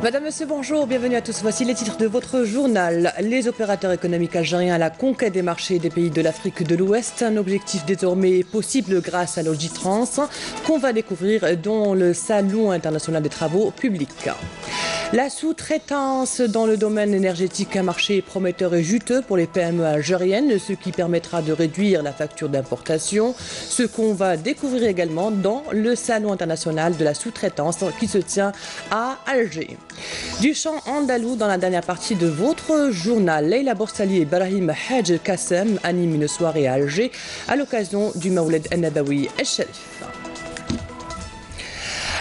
Madame, Monsieur, bonjour, bienvenue à tous. Voici les titres de votre journal. Les opérateurs économiques algériens à la conquête des marchés des pays de l'Afrique de l'Ouest. Un objectif désormais possible grâce à Logitrans qu'on va découvrir dans le Salon international des travaux publics. La sous-traitance dans le domaine énergétique, un marché prometteur et juteux pour les PME algériennes, ce qui permettra de réduire la facture d'importation. Ce qu'on va découvrir également dans le Salon international de la sous-traitance qui se tient à Alger. Du chant andalou dans la dernière partie de votre journal. Leila Borsali et Brahim Hadj Kassem animent une soirée à Alger à l'occasion du Mawlid Nabawi El-Sharif.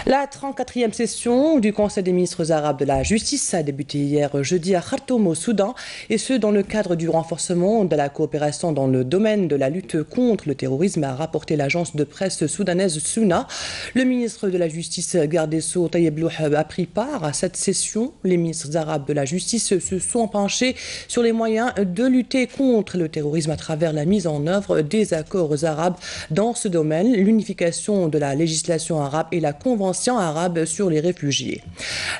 La 34e session du Conseil des ministres arabes de la justice a débuté hier jeudi à Khartoum au Soudan, et ce dans le cadre du renforcement de la coopération dans le domaine de la lutte contre le terrorisme, a rapporté l'agence de presse soudanaise Souna. Le ministre de la Justice, garde des Sceaux, Tayeb Louheb, a pris part à cette session. Les ministres arabes de la justice se sont penchés sur les moyens de lutter contre le terrorisme à travers la mise en œuvre des accords arabes dans ce domaine, l'unification de la législation arabe et la convention arabe sur les réfugiés.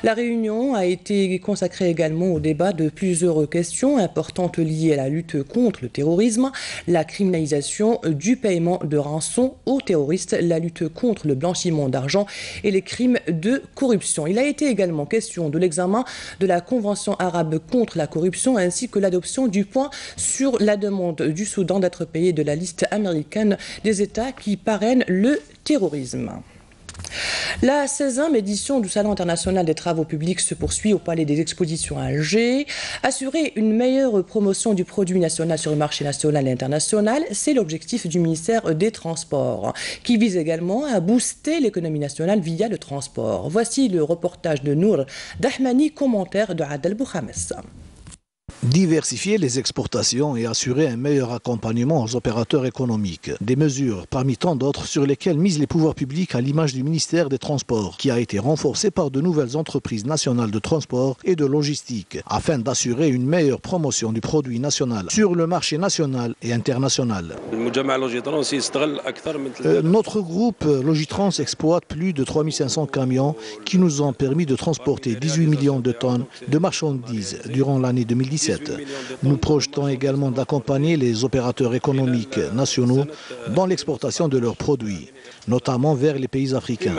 La réunion a été consacrée également au débat de plusieurs questions importantes liées à la lutte contre le terrorisme, la criminalisation du paiement de rançon aux terroristes, la lutte contre le blanchiment d'argent et les crimes de corruption. Il a été également question de l'examen de la Convention arabe contre la corruption ainsi que l'adoption du point sur la demande du Soudan d'être payé de la liste américaine des États qui parrainent le terrorisme. La 16e édition du Salon international des travaux publics se poursuit au Palais des Expositions à Alger. Assurer une meilleure promotion du produit national sur le marché national et international, c'est l'objectif du ministère des Transports, qui vise également à booster l'économie nationale via le transport. Voici le reportage de Nour Dahmani, commentaire de Adel Bouhames. Diversifier les exportations et assurer un meilleur accompagnement aux opérateurs économiques. Des mesures parmi tant d'autres sur lesquelles misent les pouvoirs publics à l'image du ministère des Transports, qui a été renforcé par de nouvelles entreprises nationales de transport et de logistique, afin d'assurer une meilleure promotion du produit national sur le marché national et international. Notre groupe Logitrans exploite plus de 3500 camions qui nous ont permis de transporter 18 millions de tonnes de marchandises durant l'année 2017. Nous projetons également d'accompagner les opérateurs économiques nationaux dans l'exportation de leurs produits, notamment vers les pays africains.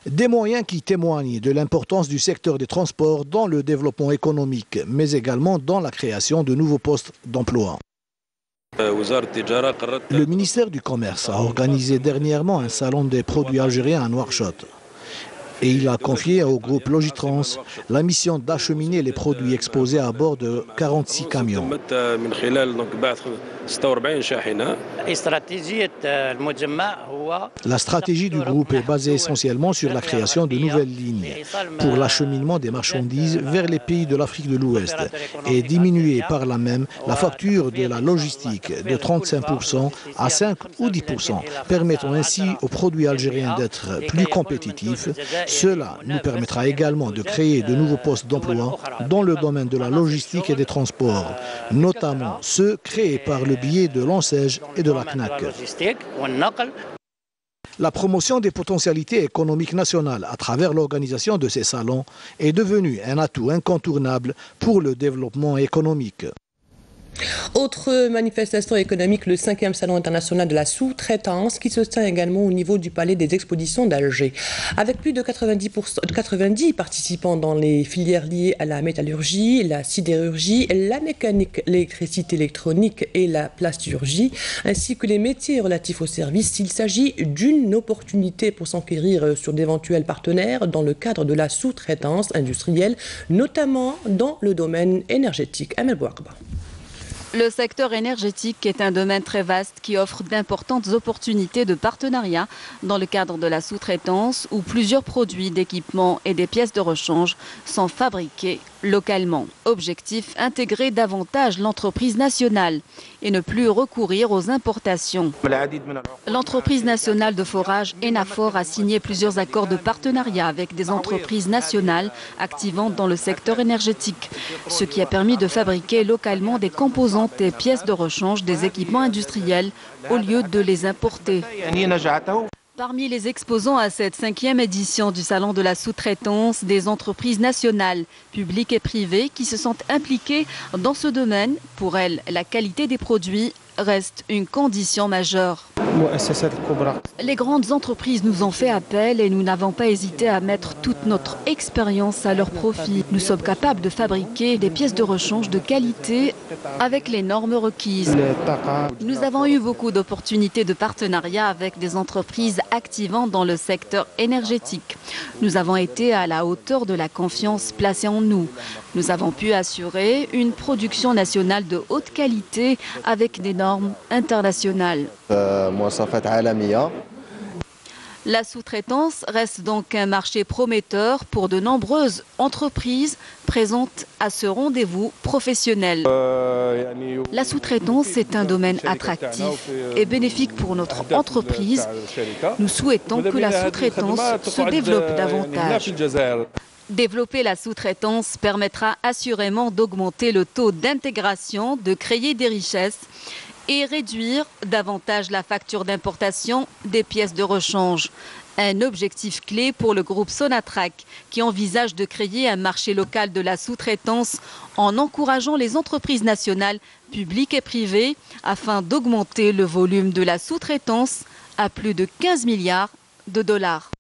Des moyens qui témoignent de l'importance du secteur des transports dans le développement économique, mais également dans la création de nouveaux postes d'emploi. Le ministère du Commerce a organisé dernièrement un salon des produits algériens à Nouakchott. Et il a confié au groupe Logitrans la mission d'acheminer les produits exposés à bord de 46 camions. La stratégie du groupe est basée essentiellement sur la création de nouvelles lignes pour l'acheminement des marchandises vers les pays de l'Afrique de l'Ouest et diminuer par là même la facture de la logistique de 35% à 5 ou 10%, permettant ainsi aux produits algériens d'être plus compétitifs. Cela nous permettra également de créer de nouveaux postes d'emploi dans le domaine de la logistique et des transports, notamment ceux créés par le biais de l'ONSEJ et de la CNAC. La promotion des potentialités économiques nationales à travers l'organisation de ces salons est devenue un atout incontournable pour le développement économique. Autre manifestation économique, le 5e Salon international de la sous-traitance qui se tient également au niveau du Palais des Expositions d'Alger. Avec plus de 90 participants dans les filières liées à la métallurgie, la sidérurgie, la mécanique, l'électricité électronique et la plasturgie, ainsi que les métiers relatifs aux services, il s'agit d'une opportunité pour s'enquérir sur d'éventuels partenaires dans le cadre de la sous-traitance industrielle, notamment dans le domaine énergétique. Amel Bouakba. Le secteur énergétique est un domaine très vaste qui offre d'importantes opportunités de partenariat dans le cadre de la sous-traitance où plusieurs produits, d'équipements et des pièces de rechange sont fabriqués localement. Objectif, intégrer davantage l'entreprise nationale et ne plus recourir aux importations. L'entreprise nationale de forage Enafor a signé plusieurs accords de partenariat avec des entreprises nationales activant dans le secteur énergétique, ce qui a permis de fabriquer localement des composantes et pièces de rechange des équipements industriels au lieu de les importer. Parmi les exposants à cette 5e édition du Salon de la sous-traitance, des entreprises nationales, publiques et privées qui se sentent impliquées dans ce domaine. Pour elles, la qualité des produits reste une condition majeure. Les grandes entreprises nous ont fait appel et nous n'avons pas hésité à mettre toute notre expérience à leur profit. Nous sommes capables de fabriquer des pièces de rechange de qualité avec les normes requises. Nous avons eu beaucoup d'opportunités de partenariat avec des entreprises activant dans le secteur énergétique. Nous avons été à la hauteur de la confiance placée en nous. Nous avons pu assurer une production nationale de haute qualité avec des normes internationales. La sous-traitance reste donc un marché prometteur pour de nombreuses entreprises présentes à ce rendez-vous professionnel. La sous-traitance est un domaine attractif et bénéfique pour notre entreprise. Nous souhaitons que la sous-traitance se développe davantage. Développer la sous-traitance permettra assurément d'augmenter le taux d'intégration, de créer des richesses et réduire davantage la facture d'importation des pièces de rechange. Un objectif clé pour le groupe Sonatrach qui envisage de créer un marché local de la sous-traitance en encourageant les entreprises nationales, publiques et privées afin d'augmenter le volume de la sous-traitance à plus de 15 milliards de dollars.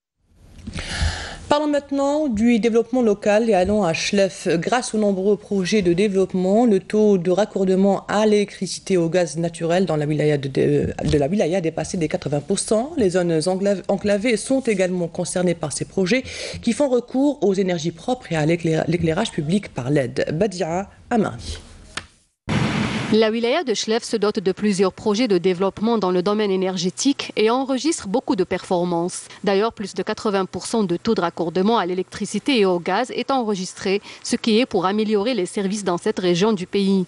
Parlons maintenant du développement local et allons à Chlef. Grâce aux nombreux projets de développement, le taux de raccordement à l'électricité et au gaz naturel dans la wilaya de la wilaya a dépassé des 80%. Les zones enclavées sont également concernées par ces projets qui font recours aux énergies propres et à l'éclairage public par LED. Badia Amari. La wilaya de Chlef se dote de plusieurs projets de développement dans le domaine énergétique et enregistre beaucoup de performances. D'ailleurs, plus de 80% de taux de raccordement à l'électricité et au gaz est enregistré, ce qui est pour améliorer les services dans cette région du pays.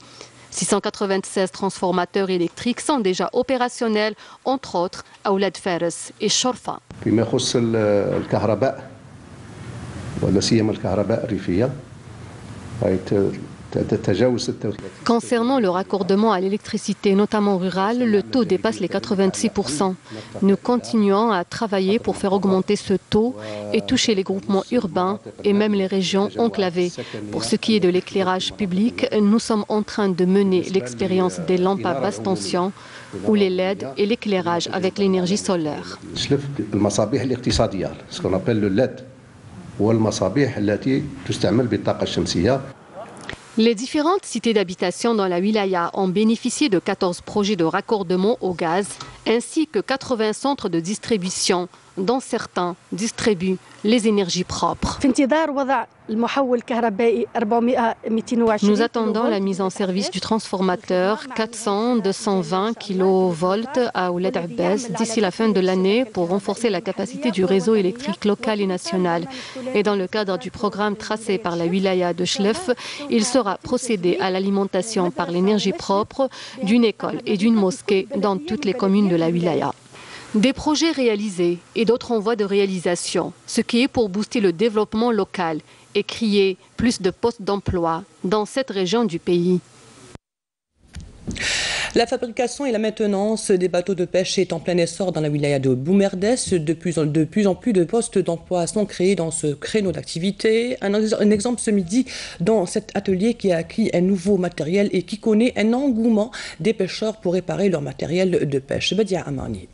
696 transformateurs électriques sont déjà opérationnels, entre autres à Oulad Fares et Chorfa. Concernant le raccordement à l'électricité, notamment rurale, le taux dépasse les 86%. Nous continuons à travailler pour faire augmenter ce taux et toucher les groupements urbains et même les régions enclavées. Pour ce qui est de l'éclairage public, nous sommes en train de mener l'expérience des lampes à basse tension ou les LED et l'éclairage avec l'énergie solaire. Ce qu'on appelle le LED. Les différentes cités d'habitation dans la wilaya ont bénéficié de 14 projets de raccordement au gaz, ainsi que 80 centres de distribution, dont certains distribuent les énergies propres. Nous attendons la mise en service du transformateur 400-220 kV à Oulad Abbas d'ici la fin de l'année pour renforcer la capacité du réseau électrique local et national. Et dans le cadre du programme tracé par la wilaya de Chlef, il sera procédé à l'alimentation par l'énergie propre d'une école et d'une mosquée dans toutes les communes de la wilaya. Des projets réalisés et d'autres en voie de réalisation, ce qui est pour booster le développement local et créer plus de postes d'emploi dans cette région du pays. La fabrication et la maintenance des bateaux de pêche est en plein essor dans la wilaya de Boumerdès. De plus en plus de postes d'emploi sont créés dans ce créneau d'activité. Un exemple ce midi dans cet atelier qui a acquis un nouveau matériel et qui connaît un engouement des pêcheurs pour réparer leur matériel de pêche. Badia Amani.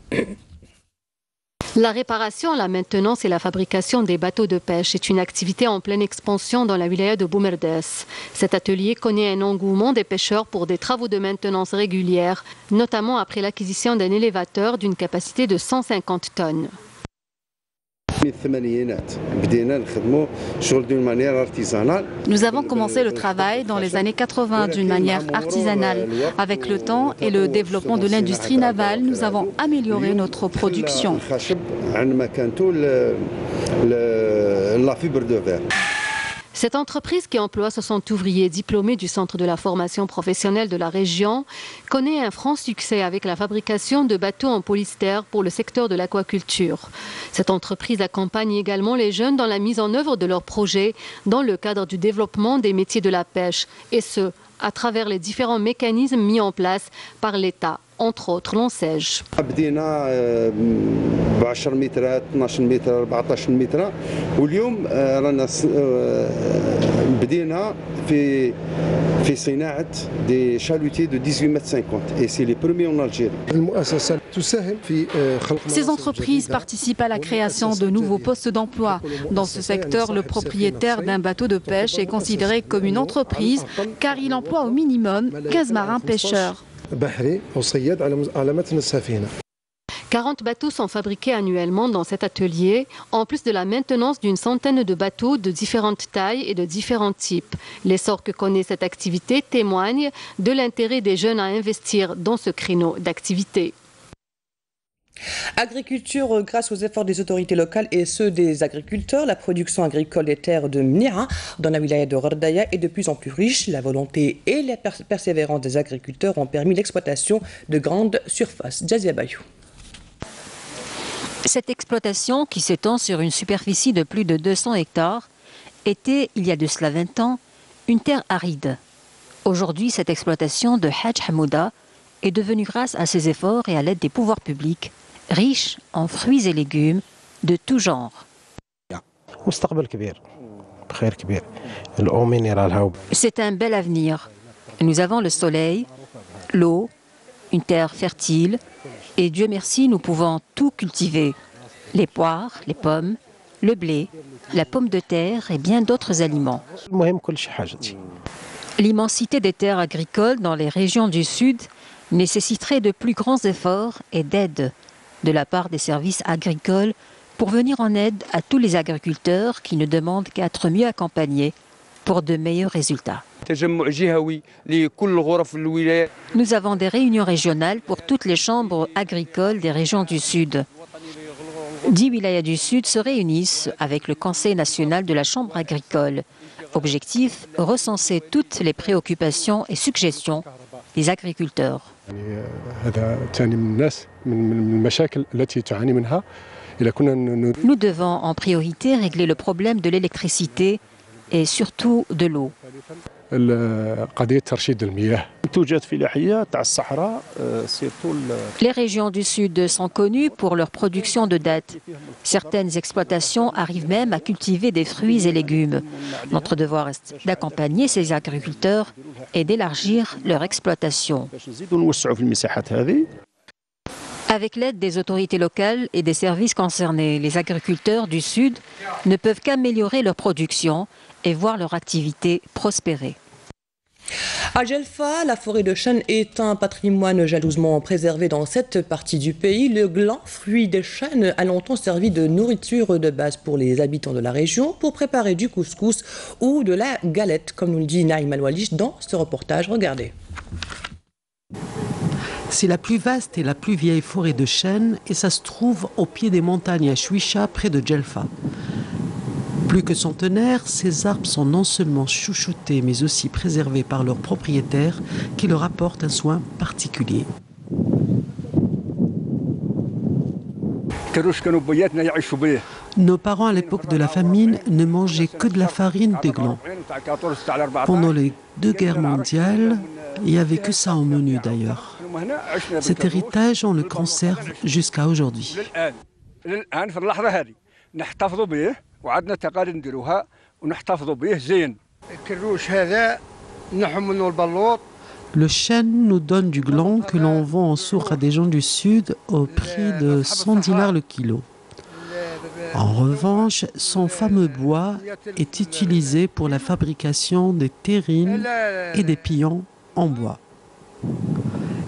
La réparation, la maintenance et la fabrication des bateaux de pêche est une activité en pleine expansion dans la wilaya de Boumerdès. Cet atelier connaît un engouement des pêcheurs pour des travaux de maintenance régulière, notamment après l'acquisition d'un élévateur d'une capacité de 150 tonnes. Nous avons commencé le travail dans les années 80 d'une manière artisanale. Avec le temps et le développement de l'industrie navale, nous avons amélioré notre production. Cette entreprise qui emploie 60 ouvriers diplômés du Centre de la formation professionnelle de la région connaît un franc succès avec la fabrication de bateaux en polystère pour le secteur de l'aquaculture. Cette entreprise accompagne également les jeunes dans la mise en œuvre de leurs projets dans le cadre du développement des métiers de la pêche, et ce, à travers les différents mécanismes mis en place par l'État entre autres l'Onsège. des chalutiers de 18,50 m et c'est les premiers en Algérie. Ces entreprises participent à la création de nouveaux postes d'emploi. Dans ce secteur, le propriétaire d'un bateau de pêche est considéré comme une entreprise car il emploie au minimum 15 marins pêcheurs. 40 bateaux sont fabriqués annuellement dans cet atelier, en plus de la maintenance d'une centaine de bateaux de différentes tailles et de différents types. L'essor que connaît cette activité témoigne de l'intérêt des jeunes à investir dans ce créneau d'activité. Agriculture, grâce aux efforts des autorités locales et ceux des agriculteurs, la production agricole des terres de Mnira dans la wilaya de Ghordaya est de plus en plus riche. La volonté et la persévérance des agriculteurs ont permis l'exploitation de grandes surfaces. Jazia Bayou. Cette exploitation, qui s'étend sur une superficie de plus de 200 hectares, était, il y a de cela 20 ans, une terre aride. Aujourd'hui, cette exploitation de Hadj Hamouda est devenue, grâce à ses efforts et à l'aide des pouvoirs publics, riche en fruits et légumes de tout genre. C'est un bel avenir. Nous avons le soleil, l'eau, une terre fertile, et Dieu merci, nous pouvons tout cultiver. Les poires, les pommes, le blé, la pomme de terre et bien d'autres aliments. L'immensité des terres agricoles dans les régions du Sud nécessiterait de plus grands efforts et d'aide de la part des services agricoles pour venir en aide à tous les agriculteurs qui ne demandent qu'à être mieux accompagnés pour de meilleurs résultats. Nous avons des réunions régionales pour toutes les chambres agricoles des régions du Sud. 10 wilayas du Sud se réunissent avec le Conseil national de la Chambre agricole. Objectif, recenser toutes les préoccupations et suggestions des agriculteurs. Nous devons en priorité régler le problème de l'électricité et surtout de l'eau. Les régions du Sud sont connues pour leur production de dattes. Certaines exploitations arrivent même à cultiver des fruits et légumes. Notre devoir est d'accompagner ces agriculteurs et d'élargir leur exploitation. Avec l'aide des autorités locales et des services concernés, les agriculteurs du Sud ne peuvent qu'améliorer leur production et voir leur activité prospérer. À Djelfa, la forêt de chêne est un patrimoine jalousement préservé dans cette partie du pays. Le gland, fruit des chênes, a longtemps servi de nourriture de base pour les habitants de la région pour préparer du couscous ou de la galette, comme nous le dit Naïm Al-Walish dans ce reportage. Regardez. C'est la plus vaste et la plus vieille forêt de chênes et ça se trouve au pied des montagnes à Chouicha, près de Djelfa. Plus que centenaires, ces arbres sont non seulement chouchoutés mais aussi préservés par leurs propriétaires qui leur apportent un soin particulier. Nos parents à l'époque de la famine ne mangeaient que de la farine des glands. Pendant les 2 guerres mondiales, il n'y avait que ça au menu d'ailleurs. Cet héritage, on le conserve jusqu'à aujourd'hui. Le chêne nous donne du gland que l'on vend en sourd à des gens du Sud au prix de 100 dinars le kilo. En revanche, son fameux bois est utilisé pour la fabrication des terrines et des pillons en bois.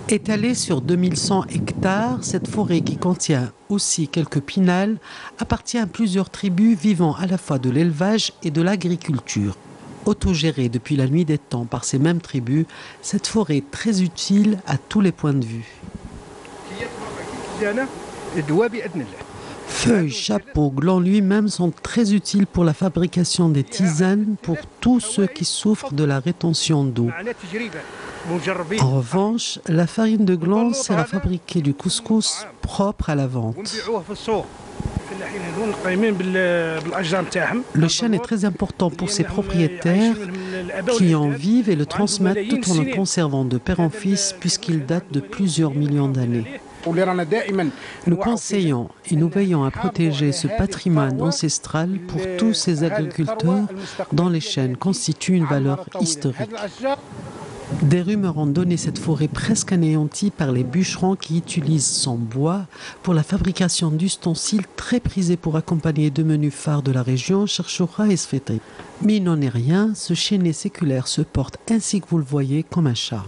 Étalée sur 2100 hectares, cette forêt qui contient aussi quelques pinals appartient à plusieurs tribus vivant à la fois de l'élevage et de l'agriculture. Autogérée depuis la nuit des temps par ces mêmes tribus, cette forêt est très utile à tous les points de vue. Feuilles, chapeaux, glands lui-même sont très utiles pour la fabrication des tisanes pour tous ceux qui souffrent de la rétention d'eau. En revanche, la farine de gland sert à fabriquer du couscous propre à la vente. Le chêne est très important pour ses propriétaires qui en vivent et le transmettent tout en le conservant de père en fils puisqu'il date de plusieurs millions d'années. Nous conseillons et nous veillons à protéger ce patrimoine ancestral pour tous ces agriculteurs dont les chênes constituent une valeur historique. Des rumeurs ont donné cette forêt presque anéantie par les bûcherons qui utilisent son bois pour la fabrication d'ustensiles très prisés pour accompagner deux menus phares de la région, Cherchoura et Sfetri. Mais il n'en est rien, ce chêne séculaire se porte ainsi que vous le voyez comme un charme.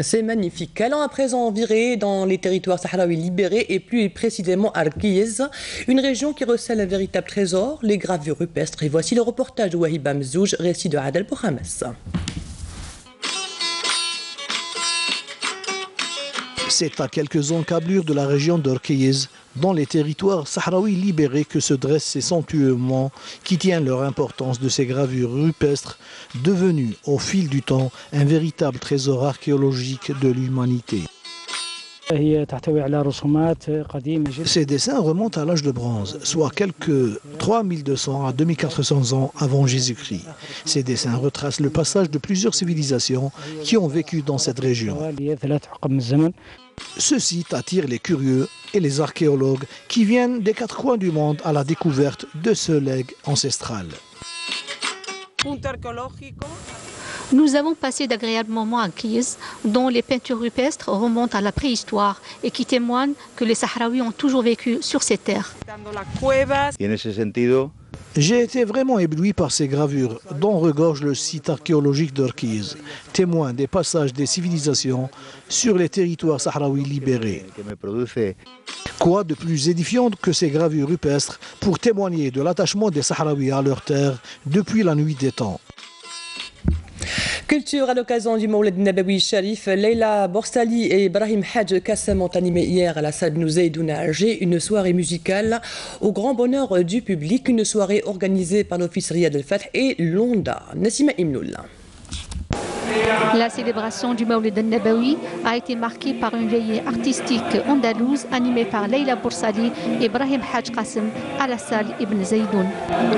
C'est magnifique. Allons à présent virer dans les territoires sahraouis libérés et plus précisément à Rkiz, une région qui recèle un véritable trésor, les gravures rupestres. Et voici le reportage de Wahib Amzouj, récit de Adel Bouhames. C'est à quelques encablures de la région d'Orkiz, dans les territoires sahraouis libérés, que se dressent ces sanctuaires qui tiennent leur importance de ces gravures rupestres, devenues au fil du temps un véritable trésor archéologique de l'humanité. Ces dessins remontent à l'âge de bronze, soit quelques 3200 à 2400 ans avant Jésus-Christ. Ces dessins retracent le passage de plusieurs civilisations qui ont vécu dans cette région. Ce site attire les curieux et les archéologues qui viennent des quatre coins du monde à la découverte de ce legs ancestral. Nous avons passé d'agréables moments à Kiz, dont les peintures rupestres remontent à la préhistoire et qui témoignent que les Sahraouis ont toujours vécu sur ces terres. J'ai été vraiment ébloui par ces gravures dont regorge le site archéologique d'Orkiz, témoin des passages des civilisations sur les territoires sahraouis libérés. Quoi de plus édifiant que ces gravures rupestres pour témoigner de l'attachement des Sahraouis à leur terre depuis la nuit des temps. Culture à l'occasion du Mawlid Nabawi Sharif, Leila Borsali et Ibrahim Hadj Kassem ont animé hier à la salle Nouzaïdouna à Alger une soirée musicale au grand bonheur du public, une soirée organisée par l'Office Riyad al-Fath et l'Onda. Nassima Imnoul. La célébration du Mawlid al-Nabawi a été marquée par une veillée artistique andalouse animée par Leila Borsali et Ibrahim Hadj Kassem à la salle Ibn Zaydoun.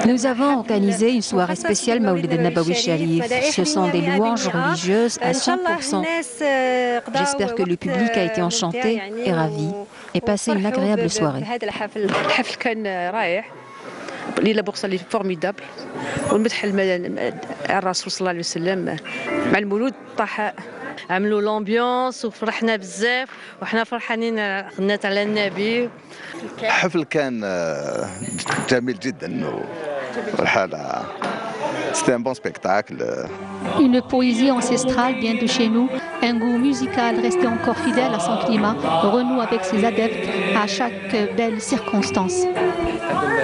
Nous avons organisé une soirée spéciale Mawlid al-Nabawi Sharif. Ce sont des louanges religieuses à 100%. J'espère que le public a été enchanté et ravi et passé une agréable soirée. ليلى بورصلي فورميدابل والمدح الرسول صلى الله عليه وسلم مع المولود طاح عملوا لامبيونس وفرحنا بزاف وحنا فرحانين غنات على النبي. الحفل كان جميل جدا والحالة c'était un bon spectacle. Une poésie ancestrale vient de chez nous, un goût musical resté encore fidèle à son climat, renoue avec ses adeptes à chaque belle circonstance.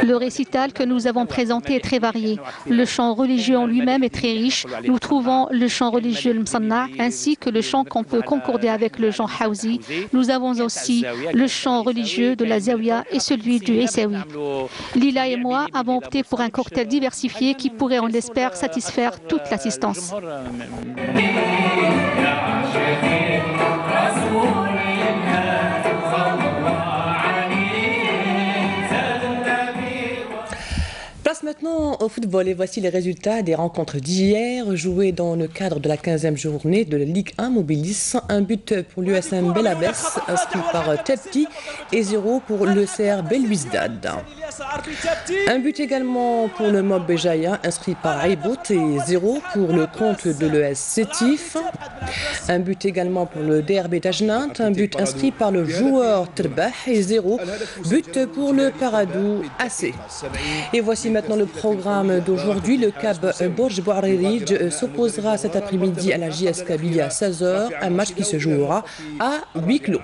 Le récital que nous avons présenté est très varié. Le chant religieux en lui-même est très riche. Nous trouvons le chant religieux Msanna ainsi que le chant qu'on peut concorder avec le chant Hawzi. Nous avons aussi le chant religieux de la Zawiya et celui du Essaoui. Lila et moi avons opté pour un cocktail diversifié qui pourrait, on l'espère, satisfaire toute l'assistance. Place maintenant au football et voici les résultats des rencontres d'hier jouées dans le cadre de la 15e journée de la Ligue 1 Mobilis. Un but pour l'USM Belabès inscrit par Tepti et 0 pour le CR Belouizdad. Un but également pour le Mob Béjaïa inscrit par Aïbout et 0 pour le compte de l'ES Sétif. Un but également pour le DRB Tajnant, un but inscrit par le joueur Terbah et 0 but pour le Paradou AC. Et voici maintenant le programme d'aujourd'hui. Le CAB Borj Bouariri s'opposera cet après-midi à la JS Kabylie à 16h, un match qui se jouera à huis clos.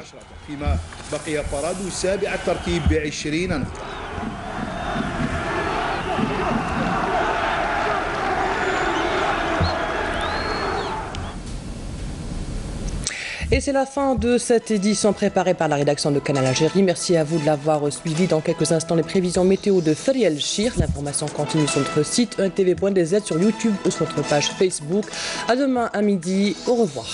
Et c'est la fin de cette édition préparée par la rédaction de Canal Algérie. Merci à vous de l'avoir suivi. Dans quelques instants, les prévisions météo de Fariel Chir. L'information continue sur notre site untv.dz, sur YouTube ou sur notre page Facebook. À demain à midi. Au revoir.